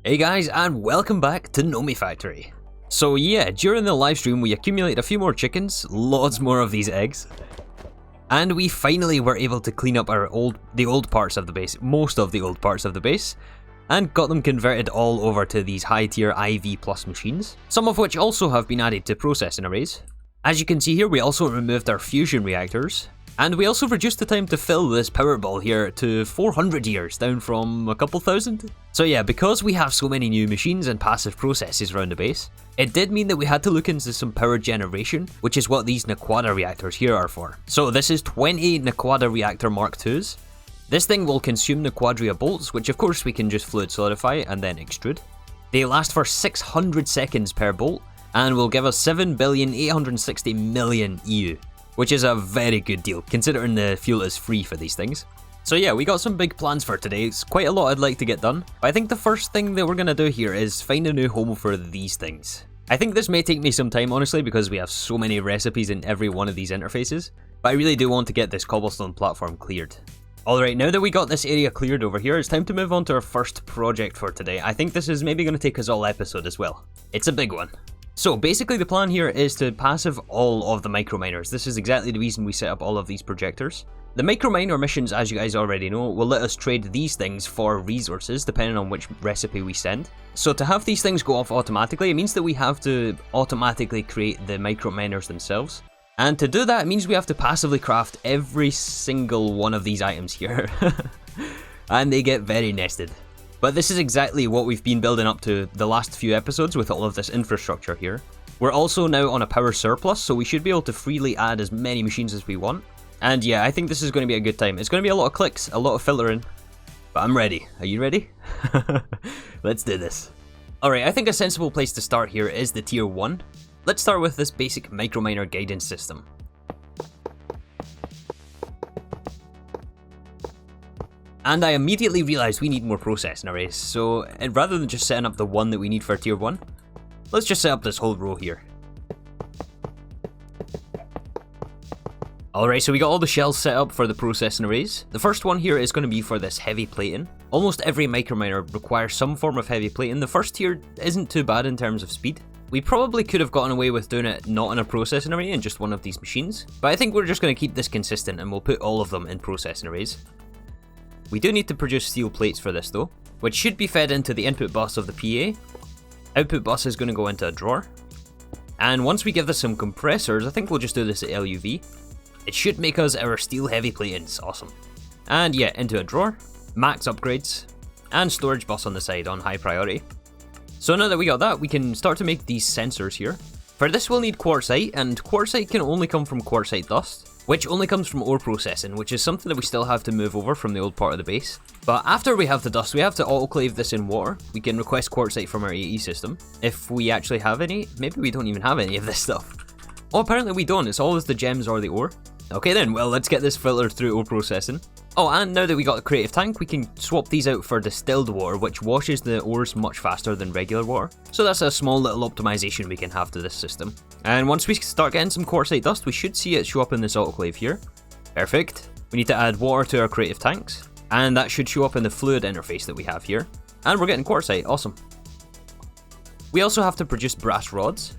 Hey guys, and welcome back to Nomifactory. So yeah, during the live stream we accumulated a few more chickens, lots more of these eggs, and we finally were able to clean up the old parts of the base, most of the old parts of the base, and got them converted all over to these high tier IV plus machines, some of which also have been added to processing arrays. As you can see here, we also removed our fusion reactors, and we also reduced the time to fill this power ball here to 400 years, down from a couple thousand. So yeah, because we have so many new machines and passive processes around the base, it did mean that we had to look into some power generation, which is what these Naquadah reactors here are for. So this is 20 Naquadah reactor Mark IIs. This thing will consume Naquadria bolts, which of course we can just fluid solidify and then extrude. They last for 600 seconds per bolt, and will give us 7,860,000,000 EU. Which is a very good deal, considering the fuel is free for these things. So yeah, we got some big plans for today. It's quite a lot I'd like to get done, but I think the first thing that we're going to do here is find a new home for these things. I think this may take me some time, honestly, because we have so many recipes in every one of these interfaces, but I really do want to get this cobblestone platform cleared. Alright, now that we got this area cleared over here, it's time to move on to our first project for today. I think this is maybe going to take us all episode as well. It's a big one. So basically the plan here is to passive all of the microminers. This is exactly the reason we set up all of these projectors. The microminer missions, as you guys already know, will let us trade these things for resources depending on which recipe we send. So to have these things go off automatically, it means that we have to automatically create the microminers themselves. And to do that, it means we have to passively craft every single one of these items here. And they get very nested. But this is exactly what we've been building up to the last few episodes with all of this infrastructure here. We're also now on a power surplus, so we should be able to freely add as many machines as we want. And yeah, I think this is going to be a good time. It's going to be a lot of clicks, a lot of filtering, but I'm ready. Are you ready? Let's do this. Alright, I think a sensible place to start here is the tier 1. Let's start with this basic microminer guidance system. And I immediately realised we need more processing arrays, so rather than just setting up the one that we need for tier 1, let's just set up this whole row here. Alright, so we got all the shells set up for the processing arrays. The first one here is going to be for this heavy plating. Almost every microminer requires some form of heavy plating. The first tier isn't too bad in terms of speed. We probably could have gotten away with doing it not in a processing array in just one of these machines, but I think we're just going to keep this consistent and we'll put all of them in processing arrays. We do need to produce steel plates for this though, which should be fed into the input bus of the PA. Output bus is going to go into a drawer. And once we give this some compressors, I think we'll just do this at LUV. It should make us our steel heavy platings, awesome. And yeah, into a drawer, max upgrades, and storage bus on the side on high priority. So now that we got that, we can start to make these sensors here. For this we'll need quartzite, and quartzite can only come from quartzite dust, which only comes from ore processing, which is something that we still have to move over from the old part of the base. But after we have the dust, we have to autoclave this in water. We can request quartzite from our AE system, if we actually have any. Maybe we don't even have any of this stuff. Oh, apparently we don't, it's always the gems or the ore. Okay then, well let's get this filtered through ore processing. Oh, and now that we got a creative tank, we can swap these out for distilled water, which washes the ores much faster than regular water. So that's a small little optimization we can have to this system. And once we start getting some quartzite dust, we should see it show up in this autoclave here. Perfect. We need to add water to our creative tanks, and that should show up in the fluid interface that we have here. And we're getting quartzite, awesome. We also have to produce brass rods.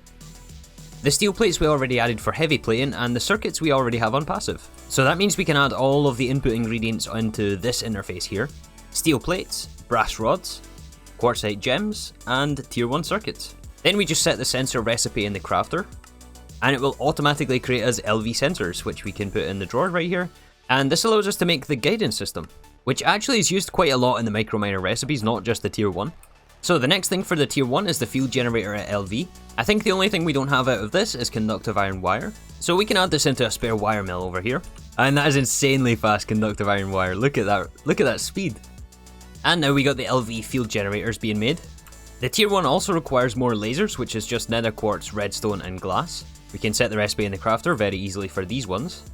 The steel plates we already added for heavy plating, and the circuits we already have on passive. So that means we can add all of the input ingredients into this interface here. Steel plates, brass rods, quartzite gems, and tier 1 circuits. Then we just set the sensor recipe in the crafter, and it will automatically create us LV sensors, which we can put in the drawer right here. And this allows us to make the guidance system, which actually is used quite a lot in the microminer recipes, not just the tier 1. So the next thing for the tier 1 is the field generator at LV. I think the only thing we don't have out of this is conductive iron wire. So we can add this into a spare wire mill over here. And that is insanely fast conductive iron wire. Look at that speed. And now we got the LV field generators being made. The tier 1 also requires more lasers, which is just nether quartz, redstone and glass. We can set the recipe in the crafter very easily for these ones.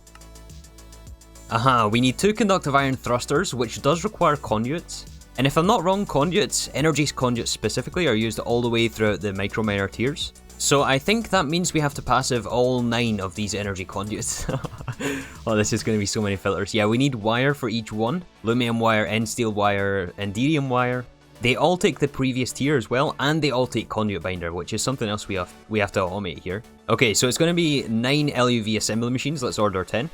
Aha, we need 2 conductive iron thrusters, which does require conduits. And if I'm not wrong, conduits, energy conduits specifically, are used all the way throughout the microminer tiers. So I think that means we have to passive all 9 of these energy conduits. Oh, this is going to be so many filters. Yeah, we need wire for each one. Lumium wire, N-steel wire, Enderium wire. They all take the previous tier as well, and they all take conduit binder, which is something else we have to automate here. Okay, so it's going to be 9 LUV assembly machines. Let's order 10.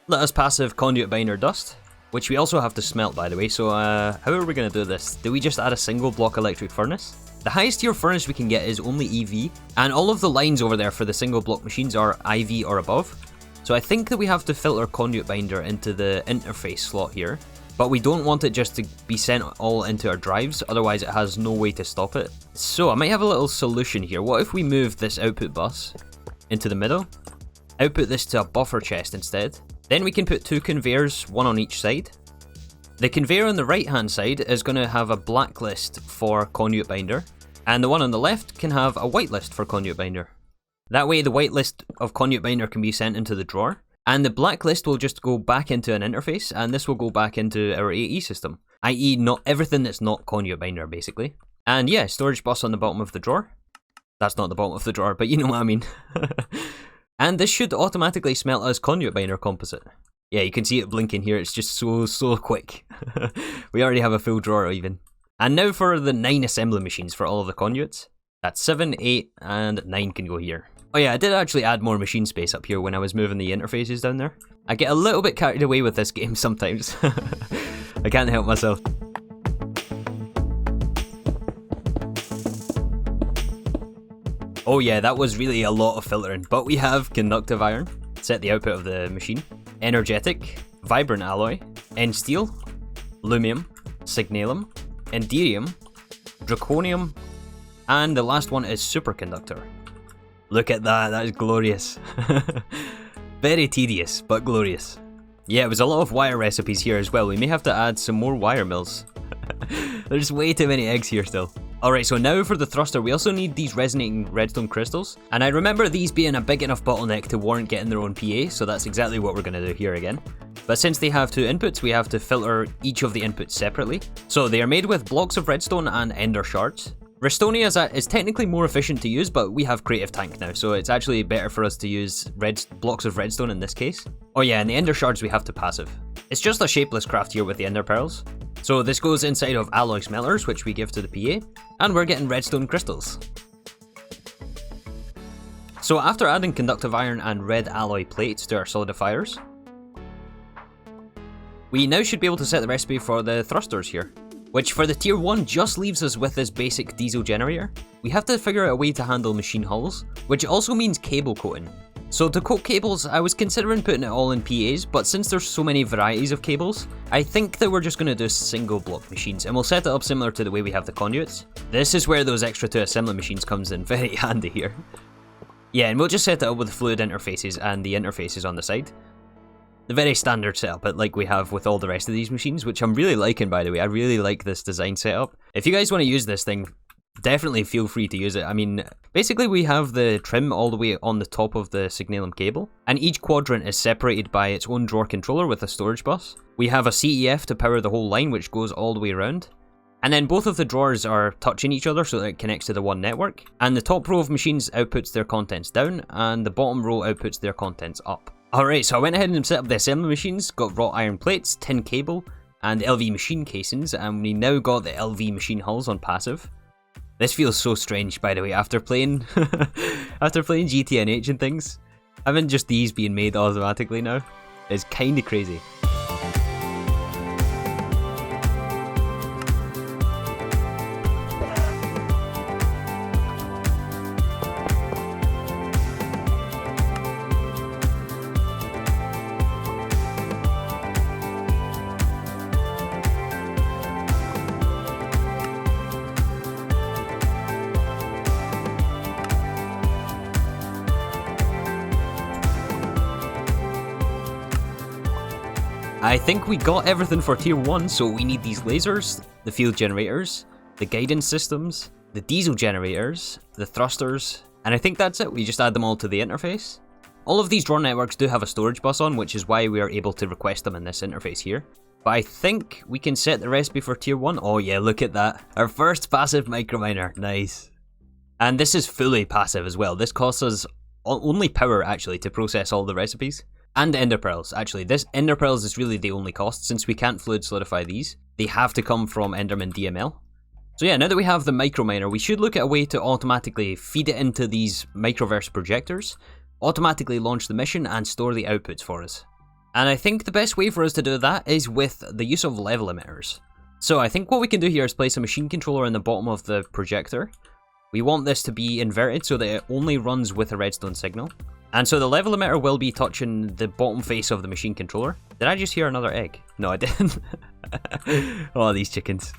Let us passive conduit binder dust, which we also have to smelt, by the way. So how are we going to do this? Do we just add a single block electric furnace? The highest tier furnace we can get is only EV, and all of the lines over there for the single block machines are IV or above. So I think that we have to filter conduit binder into the interface slot here. But we don't want it just to be sent all into our drives, otherwise it has no way to stop it. So I might have a little solution here. What if we move this output bus into the middle, output this to a buffer chest instead? Then we can put 2 conveyors, one on each side. The conveyor on the right hand side is going to have a blacklist for conduit binder, and the one on the left can have a whitelist for conduit binder. That way the whitelist of conduit binder can be sent into the drawer, and the blacklist will just go back into an interface, and this will go back into our AE system, i.e. not everything that's not conduit binder, basically. And yeah, storage bus on the bottom of the drawer. That's not the bottom of the drawer, but you know what I mean. And this should automatically smelt as conduit binder composite. Yeah, you can see it blinking here, it's just so quick. We already have a full drawer even. And now for the 9 assembly machines for all of the conduits. That's 7, 8, and 9 can go here. Oh yeah, I did actually add more machine space up here when I was moving the interfaces down there. I get a little bit carried away with this game sometimes. I can't help myself. Oh yeah, that was really a lot of filtering, but we have conductive iron, set the output of the machine, energetic, vibrant alloy, end steel, lumium, signalum, enderium, draconium, and the last one is superconductor. Look at that, that is glorious. Very tedious, but glorious. Yeah, it was a lot of wire recipes here as well. We may have to add some more wire mills. There's way too many eggs here still. Alright, so now for the thruster, we also need these resonating redstone crystals. And I remember these being a big enough bottleneck to warrant getting their own PA, so that's exactly what we're going to do here again. But since they have 2 inputs, we have to filter each of the inputs separately. So they are made with blocks of redstone and ender shards. Restonia is technically more efficient to use, but we have Creative Tank now, so it's actually better for us to use blocks of redstone in this case. Oh yeah, and the ender shards we have to passive. It's just a shapeless craft here with the ender pearls. So this goes inside of alloy smelters, which we give to the PA, and we're getting redstone crystals. So after adding conductive iron and red alloy plates to our solidifiers, we now should be able to set the recipe for the thrusters here. Which for the tier 1 just leaves us with this basic diesel generator. We have to figure out a way to handle machine hulls, which also means cable coating. So to coat cables, I was considering putting it all in PAs, but since there's so many varieties of cables, I think that we're just going to do single block machines, and we'll set it up similar to the way we have the conduits. This is where those extra 2 assembly machines comes in very handy here. Yeah, and we'll just set it up with fluid interfaces and the interfaces on the side. The very standard setup, but like we have with all the rest of these machines, which I'm really liking, by the way. I really like this design setup. If you guys want to use this thing, definitely feel free to use it. I mean, basically we have the trim all the way on the top of the signalum cable, and each quadrant is separated by its own drawer controller with a storage bus. We have a CEF to power the whole line, which goes all the way around. And then both of the drawers are touching each other so that it connects to the one network. And the top row of machines outputs their contents down, and the bottom row outputs their contents up. Alright, so I went ahead and set up the assembly machines, got wrought iron plates, tin cable, and LV machine casings, and we now got the LV machine hulls on passive. This feels so strange, by the way, after playing GTNH and things. Having just these being made automatically now is kinda crazy. I think we got everything for tier 1, so we need these lasers, the field generators, the guidance systems, the diesel generators, the thrusters, and I think that's it. We just add them all to the interface. All of these drawer networks do have a storage bus on, which is why we are able to request them in this interface here. But I think we can set the recipe for tier 1. Oh yeah, look at that. Our first passive microminer. Nice. And this is fully passive as well. This costs us only power actually to process all the recipes. And ender pearls, actually. This ender pearls is really the only cost, since we can't fluid solidify these. They have to come from Enderman DML. So yeah, now that we have the microminer, we should look at a way to automatically feed it into these Microverse projectors, automatically launch the mission, and store the outputs for us. And I think the best way for us to do that is with the use of level emitters. So I think what we can do here is place a machine controller in the bottom of the projector. We want this to be inverted so that it only runs with a redstone signal. And so the level emitter will be touching the bottom face of the machine controller. Did I just hear another egg? No, I didn't. Oh, these chickens.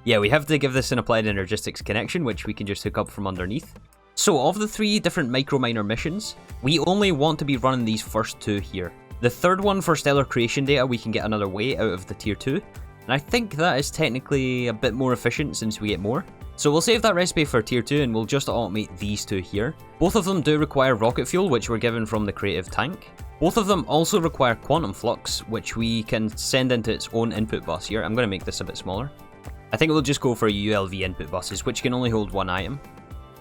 Yeah, we have to give this an applied energistics connection, which we can just hook up from underneath. So of the 3 different microminer missions, we only want to be running these first 2 here. The third one for stellar creation data, we can get another way out of the tier 2. And I think that is technically a bit more efficient since we get more. So we'll save that recipe for tier 2 and we'll just automate these 2 here. Both of them do require rocket fuel, which we're given from the creative tank. Both of them also require quantum flux, which we can send into its own input bus here. I'm going to make this a bit smaller. I think we'll just go for ULV input buses, which can only hold 1 item.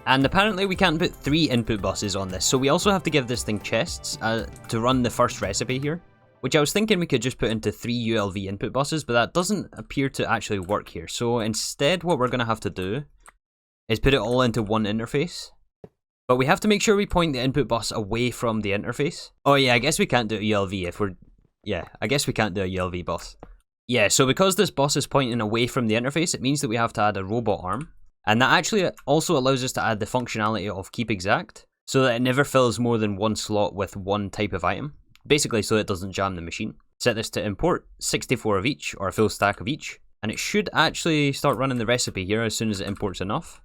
And apparently we can't put 3 input buses on this, so we also have to give this thing chests to run the first recipe here. Which I was thinking we could just put into 3 ULV input buses, but that doesn't appear to actually work here. So instead what we're going to have to do is put it all into one interface. But we have to make sure we point the input bus away from the interface. Oh yeah, I guess we can't do a ULV if we're... Yeah, I guess we can't do a ULV bus. Yeah, so because this bus is pointing away from the interface, it means that we have to add a robot arm. And that actually also allows us to add the functionality of keep exact, so that it never fills more than 1 slot with 1 type of item. Basically so it doesn't jam the machine. Set this to import 64 of each, or a full stack of each. And it should actually start running the recipe here as soon as it imports enough.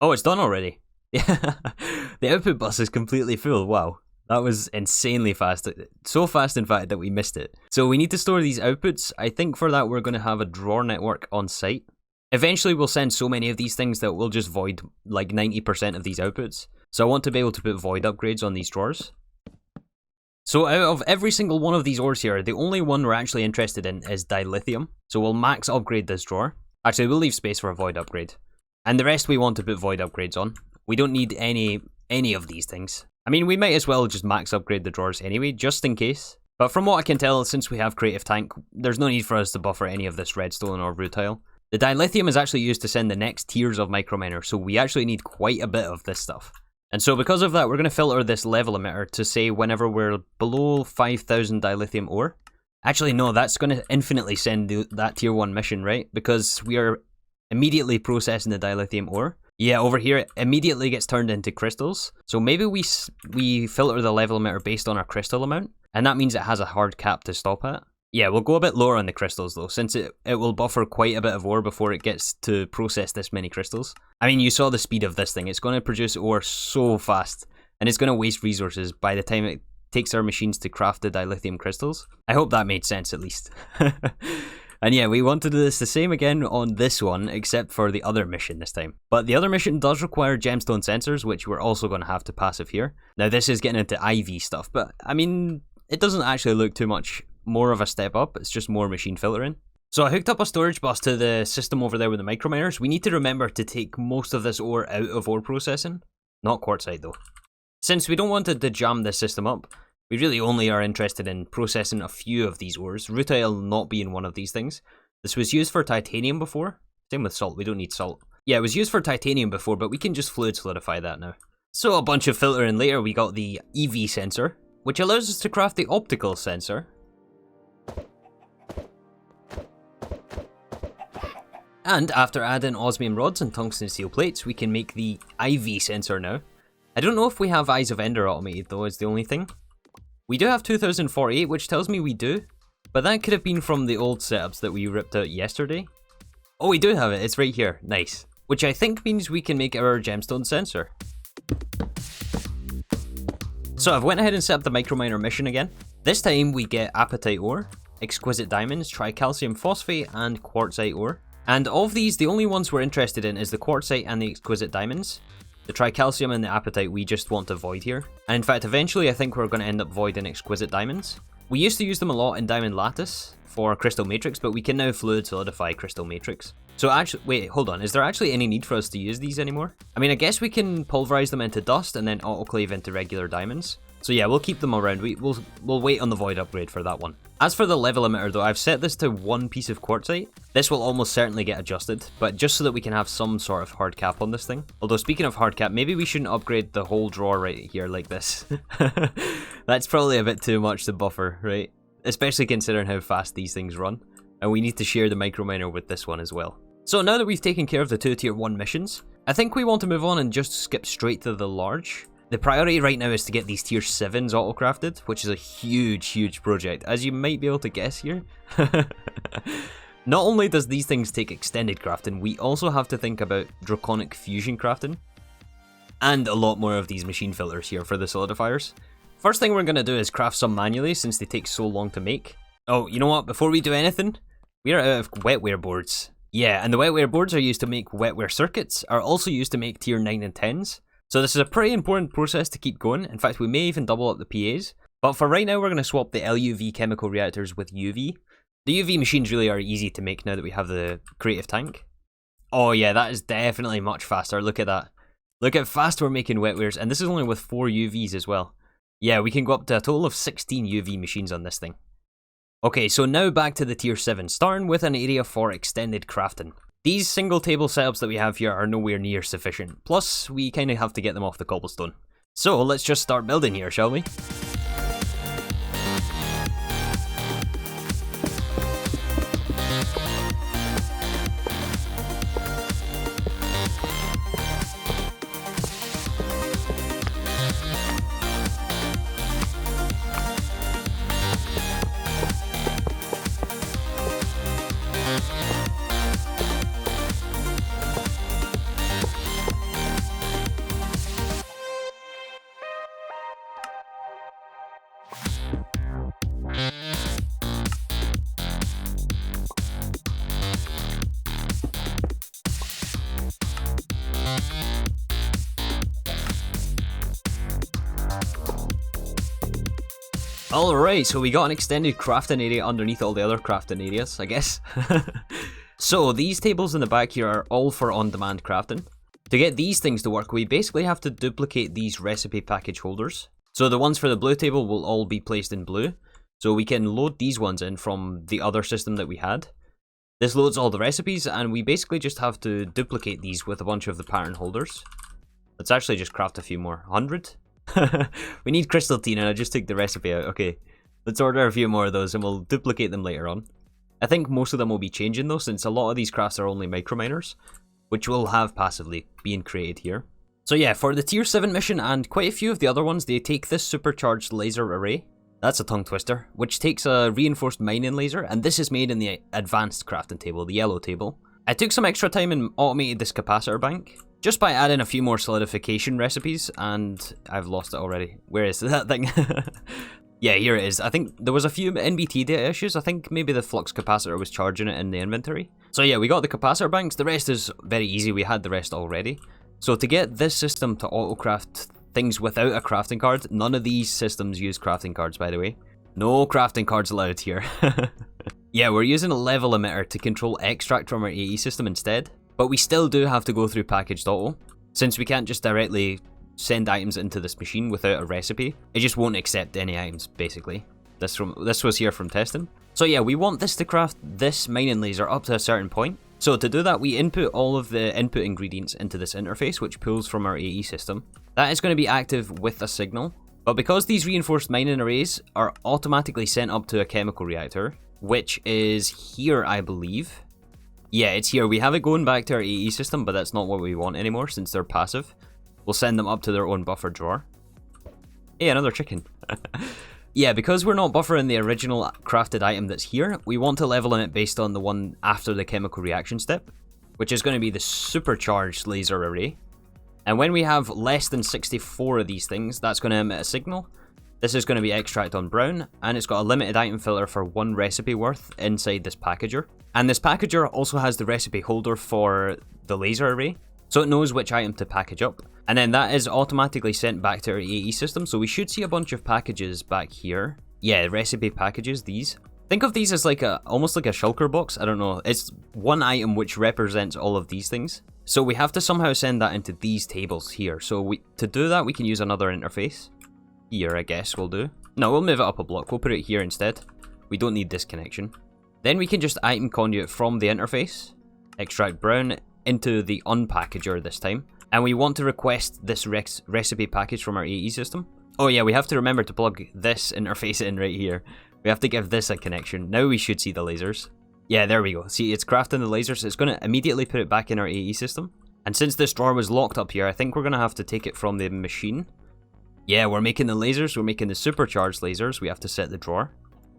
Oh, it's done already. The output bus is completely full, wow. That was insanely fast. So fast, in fact, that we missed it. So we need to store these outputs. I think for that, we're going to have a drawer network on site. Eventually, we'll send so many of these things that we'll just void like 90% of these outputs. So I want to be able to put void upgrades on these drawers. So out of every single one of these ores here, the only one we're actually interested in is dilithium. So we'll max upgrade this drawer. Actually, we'll leave space for a void upgrade. And the rest we want to put void upgrades on. We don't need any of these things. I mean, we might as well just max upgrade the drawers anyway, just in case. But from what I can tell, since we have Creative Tank, there's no need for us to buffer any of this redstone or rutile. The dilithium is actually used to send the next tiers of microminer, so we actually need quite a bit of this stuff. And so because of that, we're going to filter this level emitter to say whenever we're below 5,000 dilithium ore. Actually, no, that's going to infinitely send that tier 1 mission, right? Because we are immediately processing the dilithium ore. Yeah, over here it immediately gets turned into crystals. So maybe we filter the level emitter based on our crystal amount, and that means it has a hard cap to stop at. Yeah, we'll go a bit lower on the crystals though, since it will buffer quite a bit of ore before it gets to process this many crystals. I mean, you saw the speed of this thing. It's going to produce ore so fast, and it's going to waste resources by the time it takes our machines to craft the dilithium crystals. I hope that made sense at least. And yeah, we want to do this the same again on this one, except for the other mission this time. But the other mission does require gemstone sensors, which we're also going to have to passive here. Now this is getting into IV stuff, but I mean, it doesn't actually look too much more of a step up, it's just more machine filtering. So I hooked up a storage bus to the system over there with the microminers. We need to remember to take most of this ore out of ore processing. Not quartzite though. Since we don't want to jam this system up, we really only are interested in processing a few of these ores, rutile not being one of these things. This was used for titanium before. Same with salt, we don't need salt. Yeah, it was used for titanium before, but we can just fluid solidify that now. So a bunch of filtering later, we got the EV sensor, which allows us to craft the optical sensor. And after adding osmium rods and tungsten steel plates, we can make the IV sensor now. I don't know if we have Eyes of Ender automated though, is the only thing. We do have 2048, which tells me we do, but that could have been from the old setups that we ripped out yesterday. Oh, we do have it, it's right here, nice. Which I think means we can make our gemstone sensor. So I've went ahead and set up the microminer mission again. This time we get apatite ore, exquisite diamonds, tricalcium phosphate, and quartzite ore. And of these, the only ones we're interested in is the quartzite and the exquisite diamonds. The tricalcium and the apatite we just want to void here. And in fact, eventually I think we're going to end up voiding exquisite diamonds. We used to use them a lot in diamond lattice for crystal matrix, but we can now fluid solidify crystal matrix. So actually, wait, hold on, is there actually any need for us to use these anymore? I mean, I guess we can pulverize them into dust and then autoclave into regular diamonds. So yeah, we'll keep them around. We'll wait on the void upgrade for that one. As for the level emitter though, I've set this to 1 piece of quartzite. This will almost certainly get adjusted, but just so that we can have some sort of hard cap on this thing. Although speaking of hard cap, maybe we shouldn't upgrade the whole drawer right here like this. That's probably a bit too much to buffer, right? Especially considering how fast these things run. And we need to share the microminer with this one as well. So now that we've taken care of the 2 tier 1 missions, I think we want to move on and just skip straight to the large. The priority right now is to get these tier 7s auto-crafted, which is a huge project, as you might be able to guess here. Not only does these things take extended crafting, we also have to think about draconic fusion crafting. And a lot more of these machine filters here for the solidifiers. First thing we're going to do is craft some manually, since they take so long to make. Oh, you know what, before we do anything, we're out of wetware boards. Yeah, and the wetware boards are used to make wetware circuits, are also used to make tier 9 and 10s. So this is a pretty important process to keep going. In fact, we may even double up the PAs. But for right now, we're going to swap the LUV chemical reactors with UV. The UV machines really are easy to make now that we have the creative tank. Oh yeah, that is definitely much faster. Look at that. Look how fast we're making wetwares, and this is only with 4 UVs as well. Yeah, we can go up to a total of 16 UV machines on this thing. Okay, so now back to the tier 7, starting with an area for extended crafting. These single table setups that we have here are nowhere near sufficient, plus we kind of have to get them off the cobblestone. So let's just start building here, shall we? Alright, so we got an extended crafting area underneath all the other crafting areas, I guess. So these tables in the back here are all for on-demand crafting. To get these things to work, we basically have to duplicate these recipe package holders. So the ones for the blue table will all be placed in blue. So we can load these ones in from the other system that we had. This loads all the recipes, and we basically just have to duplicate these with a bunch of the pattern holders. Let's actually just craft a few more. 100? We need crystal tin, and I just took the recipe out. Okay, let's order a few more of those and we'll duplicate them later on. I think most of them will be changing though, since a lot of these crafts are only microminers, which will have passively being created here. So yeah, for the tier 7 mission and quite a few of the other ones, they take this supercharged laser array. That's a tongue twister, which takes a reinforced mining laser, and this is made in the advanced crafting table, the yellow table. I took some extra time and automated this capacitor bank, just by adding a few more solidification recipes, and I've lost it already. Where is that thing? Yeah, here it is. I think there was a few NBT data issues. I think maybe the flux capacitor was charging it in the inventory. So yeah, we got the capacitor banks. The rest is very easy. We had the rest already. So to get this system to auto-craft things without a crafting card, none of these systems use crafting cards, by the way. No crafting cards allowed here. Yeah, we're using a level emitter to control extract from our AE system instead. But we still do have to go through packaged auto, since we can't just directly send items into this machine without a recipe. It just won't accept any items, basically. This was here from testing. So yeah, we want this to craft this mining laser up to a certain point. So to do that, we input all of the input ingredients into this interface, which pulls from our AE system. That is going to be active with a signal. But because these reinforced mining arrays are automatically sent up to a chemical reactor, which is here, I believe. Yeah, it's here. We have it going back to our AE system, but that's not what we want anymore since they're passive. We'll send them up to their own buffer drawer. Hey, another chicken. Yeah, because we're not buffering the original crafted item that's here, we want to level it based on the one after the chemical reaction step, which is going to be the supercharged laser array. And when we have less than 64 of these things, that's going to emit a signal. This is going to be extract on brown, and it's got a limited item filter for 1 recipe worth inside this packager. And this packager also has the recipe holder for the laser array, so it knows which item to package up. And then that is automatically sent back to our AE system, so we should see a bunch of packages back here. Yeah, recipe packages, these. Think of these as like almost like a shulker box, I don't know. It's 1 item which represents all of these things. So we have to somehow send that into these tables here. So to do that, we can use another interface. here, I guess we'll do. No, we'll move it up a block. We'll put it here instead. We don't need this connection. Then we can just item conduit from the interface, extract brown into the unpackager this time. And we want to request this recipe package from our AE system. Oh yeah, we have to remember to plug this interface in right here. We have to give this a connection. Now we should see the lasers. Yeah, there we go. See, it's crafting the lasers. It's going to immediately put it back in our AE system. And since this drawer was locked up here, I think we're going to have to take it from the machine. Yeah, we're making the lasers. We're making the supercharged lasers. We have to set the drawer.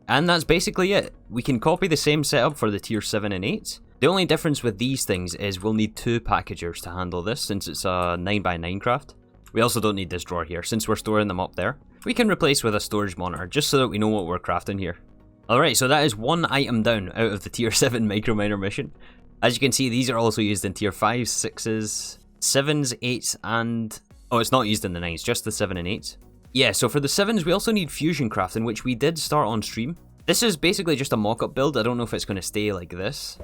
And that's basically it. We can copy the same setup for the tier 7 and 8. The only difference with these things is we'll need 2 packagers to handle this since it's a 9x9 craft. We also don't need this drawer here since we're storing them up there. We can replace with a storage monitor just so that we know what we're crafting here. Alright, so that is 1 item down out of the tier 7 microminer mission. As you can see, these are also used in tier 5s, 6s, 7s, 8s, and... oh, it's not used in the 9s, just the 7 and 8s. Yeah, so for the 7s, we also need fusion crafting, which we did start on stream. This is basically just a mock-up build. I don't know if it's going to stay like this.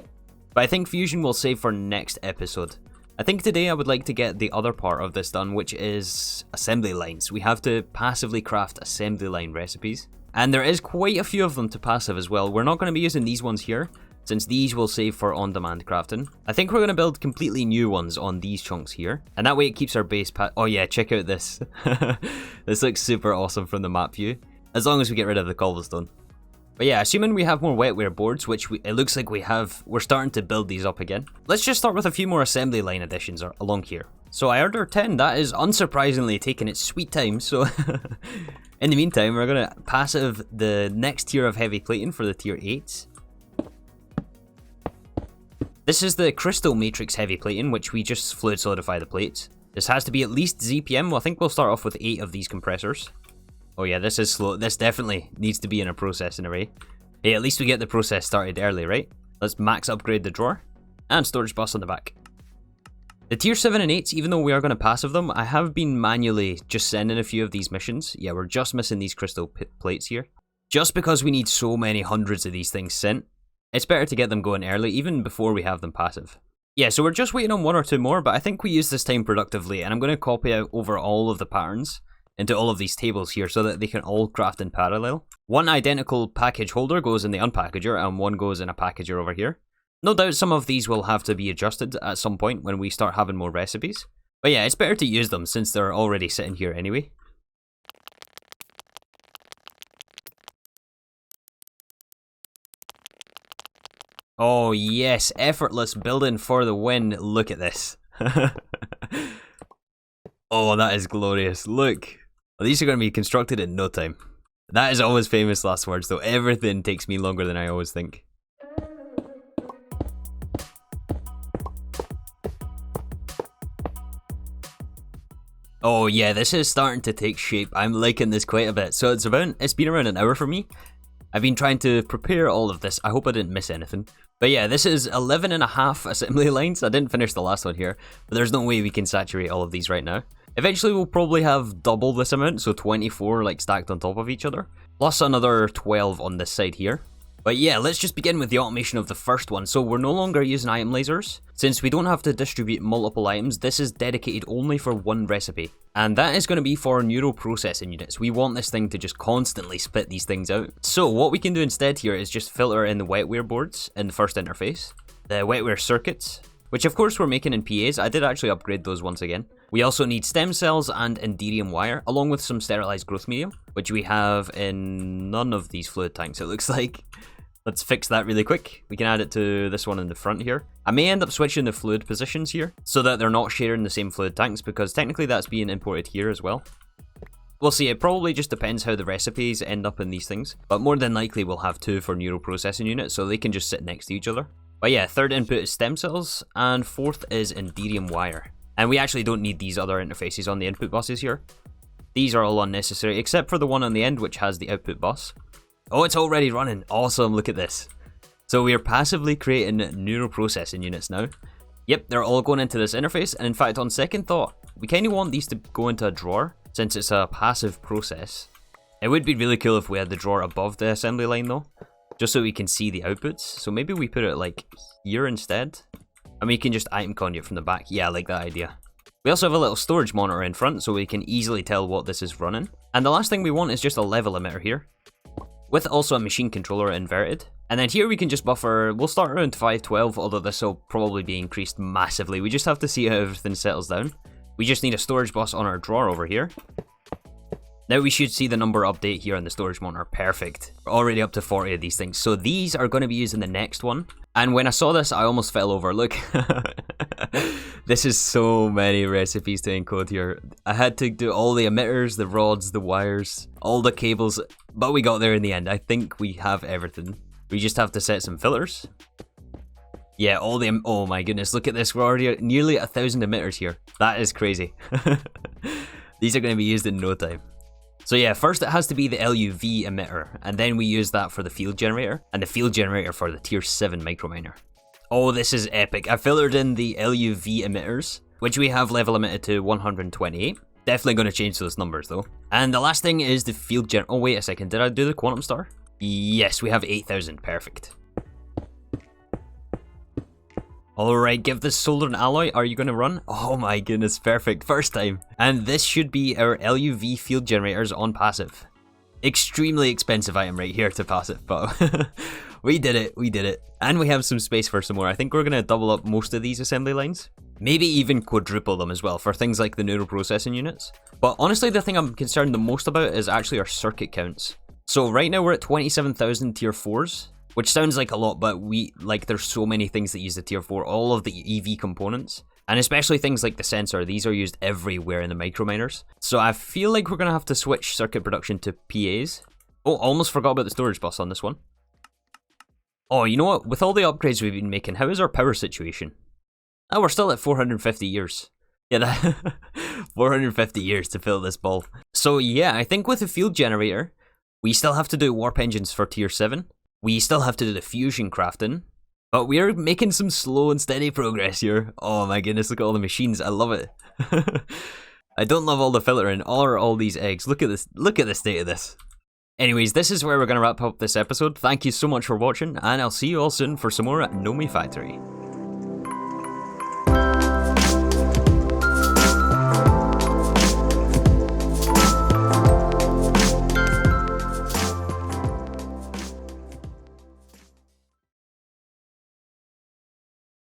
But I think fusion will save for next episode. I think today I would like to get the other part of this done, which is assembly lines. We have to passively craft assembly line recipes. And there is quite a few of them to passive as well. We're not going to be using these ones here, since these will save for on-demand crafting. I think we're going to build completely new ones on these chunks here. And that way it keeps our base oh yeah, check out this. This looks super awesome from the map view. As long as we get rid of the cobblestone. But yeah, assuming we have more wetware boards, which it looks like we have, we're starting to build these up again. Let's just start with a few more assembly line additions along here. So I ordered 10, that is unsurprisingly taking its sweet time, so... in the meantime, we're going to passive the next tier of heavy plating for the tier 8s. This is the crystal matrix heavy plating, which we just fluid solidify the plates. This has to be at least ZPM, well, I think we'll start off with 8 of these compressors. Oh yeah, this is slow. This definitely needs to be in a processing array. Hey, at least we get the process started early, right? Let's max upgrade the drawer. And storage bus on the back. The tier 7 and 8s, even though we are going to passive them, I have been manually just sending a few of these missions. Yeah, we're just missing these crystal plates here. Just because we need so many hundreds of these things sent, it's better to get them going early, even before we have them passive. Yeah, so we're just waiting on 1 or 2 more, but I think we use this time productively, and I'm going to copy out over all of the patterns into all of these tables here so that they can all craft in parallel. 1 identical package holder goes in the unpackager and 1 goes in a packager over here. No doubt some of these will have to be adjusted at some point when we start having more recipes. But yeah, it's better to use them since they're already sitting here anyway. Oh yes, effortless building for the win. Look at this. Oh, that is glorious. Look. Well, these are going to be constructed in no time. That is always famous last words though. Everything takes me longer than I always think. Oh yeah, this is starting to take shape. I'm liking this quite a bit. So it's been around an hour for me. I've been trying to prepare all of this. I hope I didn't miss anything. But yeah, this is 11.5 assembly lines. I didn't finish the last one here, but there's no way we can saturate all of these right now. Eventually we'll probably have double this amount, so 24 like stacked on top of each other, plus another 12 on this side here. But yeah, let's just begin with the automation of the first one. So we're no longer using item lasers. Since we don't have to distribute multiple items, this is dedicated only for 1 recipe. And that is going to be for neural processing units. We want this thing to just constantly spit these things out. So what we can do instead here is just filter in the wetware boards in the first interface, the wetware circuits, which of course we're making in PAs. I did actually upgrade those once again. We also need stem cells and enderium wire, along with some sterilized growth medium, which we have in none of these fluid tanks, it looks like. Let's fix that really quick. We can add it to this one in the front here. I may end up switching the fluid positions here so that they're not sharing the same fluid tanks, because technically that's being imported here as well. We'll see, it probably just depends how the recipes end up in these things, but more than likely we'll have 2 for neural processing units, so they can just sit next to each other. But yeah, 3rd input is stem cells, and 4th is enderium wire. And we actually don't need these other interfaces on the input buses here. These are all unnecessary, except for the one on the end which has the output bus. Oh, it's already running. Awesome, look at this. So we are passively creating neural processing units now. Yep, they're all going into this interface, and in fact, on second thought, we kind of want these to go into a drawer, since it's a passive process. It would be really cool if we had the drawer above the assembly line though, just so we can see the outputs. So maybe we put it like here instead, and we can just item conduit from the back. Yeah, I like that idea. We also have a little storage monitor in front, so we can easily tell what this is running. And the last thing we want is just a level emitter here, with also a machine controller inverted. And then here we can just buffer, we'll start around 512, although this will probably be increased massively. We just have to see how everything settles down. We just need a storage bus on our drawer over here. Now we should see the number update here on the storage monitor. Perfect. We're already up to 40 of these things. So these are going to be used in the next one. And when I saw this, I almost fell over. Look. This is so many recipes to encode here. I had to do all the emitters, the rods, the wires, all the cables. But we got there in the end. I think we have everything. We just have to set some filters. Yeah, all the... Oh my goodness, look at this. We're already at nearly 1,000 emitters here. That is crazy. These are going to be used in no time. So yeah, first it has to be the LUV emitter, and then we use that for the field generator, and the field generator for the tier 7 microminer. Oh, this is epic. I filtered in the LUV emitters, which we have level limited to 128. Definitely going to change those numbers though. And the last thing is the field gen... Oh wait a second, did I do the quantum star? Yes, we have 8,000, perfect. Alright, give this solder and alloy. Are you going to run? Oh my goodness, perfect. First time. And this should be our LUV field generators on passive. Extremely expensive item right here to passive, but we did it, we did it. And we have some space for some more. I think we're going to double up most of these assembly lines. Maybe even quadruple them as well for things like the neural processing units. But honestly, the thing I'm concerned the most about is actually our circuit counts. So right now we're at 27,000 tier 4s. Which sounds like a lot, but there's so many things that use the tier 4, all of the EV components, and especially things like the sensor. These are used everywhere in the microminers. So I feel like we're going to have to switch circuit production to PAs. Oh, almost forgot about the storage bus on this one. Oh, you know what? With all the upgrades we've been making, how is our power situation? Oh, we're still at 450 years. Yeah, that 450 years to fill this ball. So yeah, I think with the field generator, we still have to do warp engines for tier 7. We still have to do the fusion crafting, but we're making some slow and steady progress here. Oh my goodness, look at all the machines. I love it. I don't love all the filtering or all these eggs. Look at this. Look at the state of this. Anyways, this is where we're going to wrap up this episode. Thank you so much for watching, and I'll see you all soon for some more at Nomifactory.